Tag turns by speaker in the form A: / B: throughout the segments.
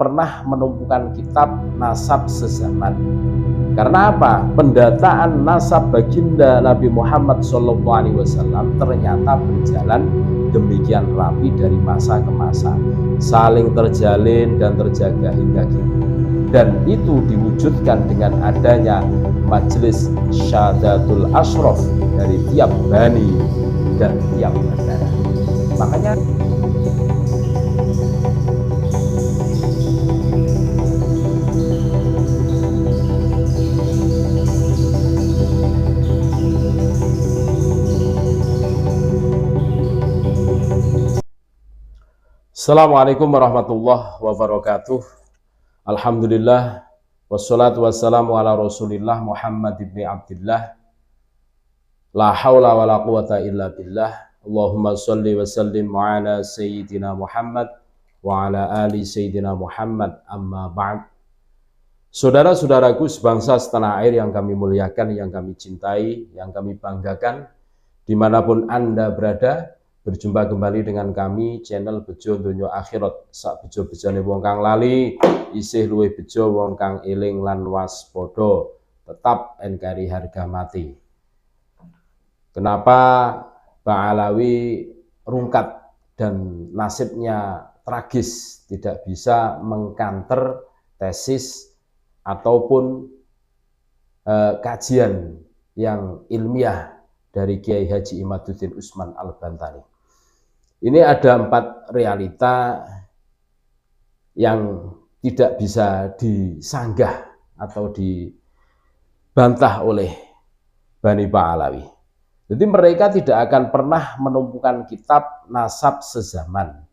A: pernah menumpukan kitab nasab sezaman. Karena apa? Pendataan nasab baginda Nabi Muhammad SAW ternyata berjalan demikian rapi dari masa ke masa, saling terjalin dan terjaga hingga kini. Dan itu diwujudkan dengan adanya majelis syahadatul asyraf dari tiap bani dan tiap negara. Makanya Assalamualaikum warahmatullahi wabarakatuh. Alhamdulillah wassalatu wassalamu ala Rasulillah Muhammad ibn Abdillah. La haula wa la quwata illa billah. Allahumma sholli wa sallim ala sayyidina Muhammad wa ala ali sayyidina Muhammad, amma ba'd. Saudara-saudaraku sebangsa setanah air yang kami muliakan, yang kami cintai, yang kami banggakan, dimanapun Anda berada, berjumpa kembali dengan kami channel Bejo Donya Akhirat. Sak bejo-bejone wong kang lali isih luwih bejo wong kang eling lan waspada, tetap NKRI harga mati. Kenapa Pak Alawi rungkat dan nasibnya tragis, tidak bisa mengkanter tesis ataupun kajian yang ilmiah dari Kiai Haji Imaduddin Usman Al-Bantani. Ini ada 4 realita yang tidak bisa disanggah atau dibantah oleh Bani Pak Alawi. Jadi mereka tidak akan pernah menumpukan kitab nasab sezaman.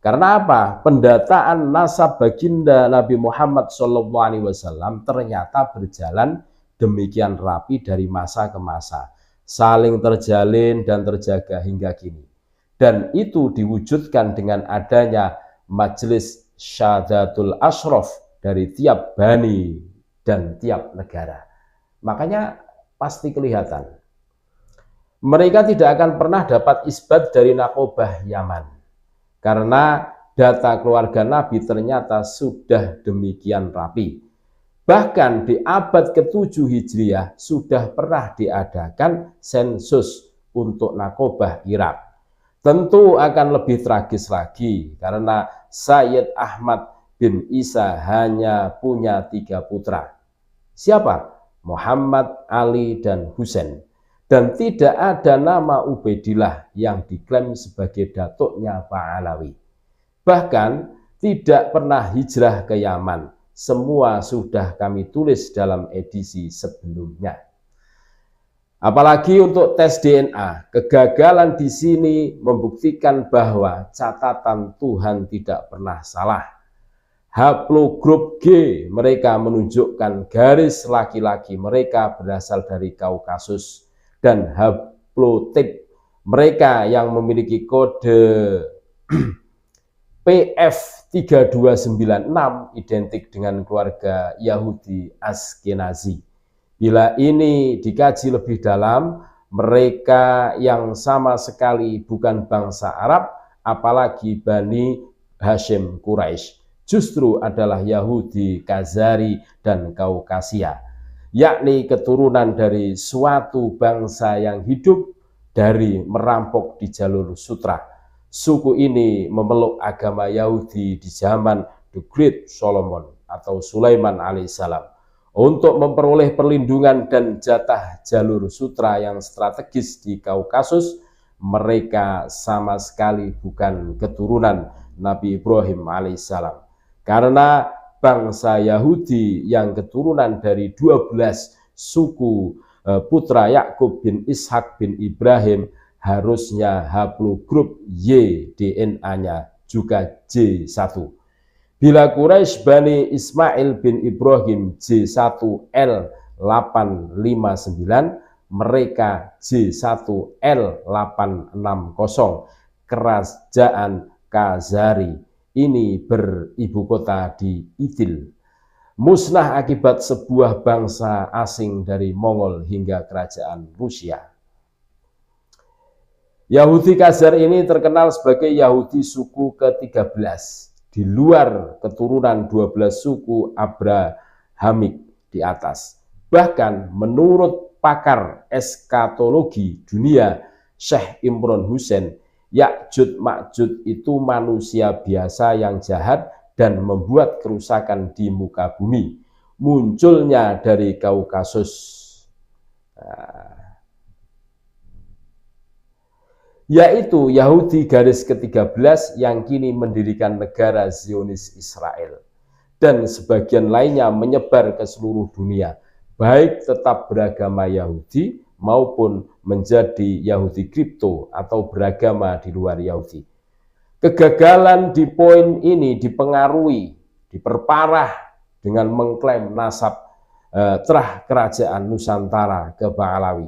A: Karena apa? Pendataan nasab baginda Nabi Muhammad SAW ternyata berjalan demikian rapi dari masa ke masa, saling terjalin dan terjaga hingga kini. Dan itu diwujudkan dengan adanya majelis syahadatul asyraf dari tiap bani dan tiap negara. Makanya pasti kelihatan mereka tidak akan pernah dapat isbat dari Nakobah Yaman, karena data keluarga Nabi ternyata sudah demikian rapi. Bahkan di abad ke-7 Hijriah sudah pernah diadakan sensus untuk Nakobah Irak. Tentu akan lebih tragis lagi karena Sayyid Ahmad bin Isa hanya punya 3 putra. Siapa? Muhammad, Ali, dan Husain. Dan tidak ada nama Ubaidillah yang diklaim sebagai datuknya Pak Alawi. Bahkan tidak pernah hijrah ke Yaman. Semua sudah kami tulis dalam edisi sebelumnya. Apalagi untuk tes DNA, kegagalan di sini membuktikan bahwa catatan Tuhan tidak pernah salah. Haplogrup G mereka menunjukkan garis laki-laki mereka berasal dari Kaukasus, dan haplotip mereka yang memiliki kode PF3296 identik dengan keluarga Yahudi Askenazi. Bila ini dikaji lebih dalam, mereka yang sama sekali bukan bangsa Arab, apalagi Bani Hashim Quraisy, justru adalah Yahudi Khazari dan Kaukasia, yakni keturunan dari suatu bangsa yang hidup dari merampok di jalur sutra. Suku ini memeluk agama Yahudi di zaman The Great Solomon atau Sulaiman alaihissalam untuk memperoleh perlindungan dan jatah jalur sutra yang strategis di Kaukasus. Mereka sama sekali bukan keturunan Nabi Ibrahim alaihissalam, karena bangsa Yahudi yang keturunan dari 12 suku putra Yakub bin Ishak bin Ibrahim harusnya haplogrup Y DNA-nya juga J1. Bila Quraisy Bani Ismail bin Ibrahim J1L859, mereka J1L860, kerajaan Khazari. Ini beribu kota di Idil. Musnah akibat sebuah bangsa asing dari Mongol hingga kerajaan Rusia. Yahudi Khazar ini terkenal sebagai Yahudi suku ke-13 di luar keturunan 12 suku Abrahamik di atas. Bahkan menurut pakar eskatologi dunia Syekh Imron Hussein, Ya'juj Ma'juj itu manusia biasa yang jahat dan membuat kerusakan di muka bumi. Munculnya dari Kaukasus, yaitu Yahudi garis ke-13 yang kini mendirikan negara Zionis Israel, dan sebagian lainnya menyebar ke seluruh dunia, baik tetap beragama Yahudi maupun menjadi Yahudi kripto atau beragama di luar Yahudi. Kegagalan di poin ini diperparah dengan mengklaim nasab terah kerajaan Nusantara ke Ba'alawi.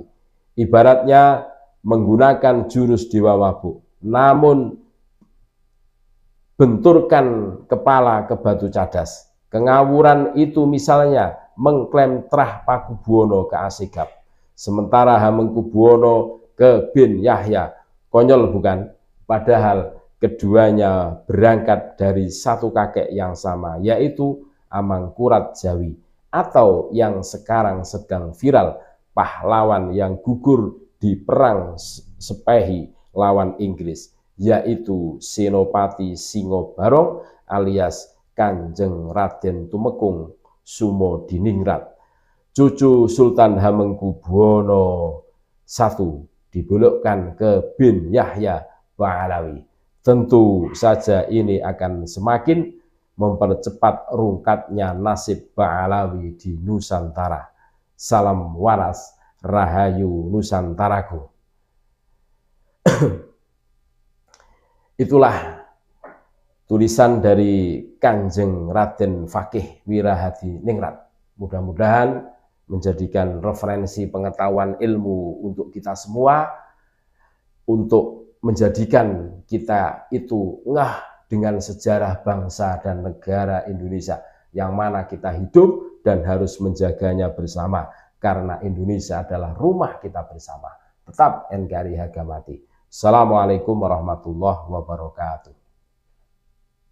A: Ibaratnya menggunakan jurus dewa mabuk, namun benturkan kepala ke batu cadas. Kengawuran itu misalnya mengklaim terah Pakubuwono ke Asegaf, sementara Hamengkubuwono ke bin Yahya. Konyol bukan? Padahal keduanya berangkat dari satu kakek yang sama, yaitu Amangkurat Jawi, atau yang sekarang sedang viral, pahlawan yang gugur di perang Sepehi lawan Inggris, yaitu Senopati Singobarong alias Kanjeng Raden Tumekung Sumodiningrat, cucu Sultan Hamengkubuwono I, dibelokkan ke bin Yahya Ba'alawi. Tentu saja ini akan semakin mempercepat rungkatnya nasib Ba'alawi di Nusantara. Salam waras, Rahayu Nusantaraku. Itulah tulisan dari Kanjeng Raden Fakih Wirahadi Ningrat. Mudah-mudahan menjadikan referensi pengetahuan ilmu untuk kita semua, untuk menjadikan kita itu ngah dengan sejarah bangsa dan negara Indonesia, yang mana kita hidup dan harus menjaganya bersama, karena Indonesia adalah rumah kita bersama. Tetap NKRI harga mati. Assalamualaikum warahmatullahi wabarakatuh.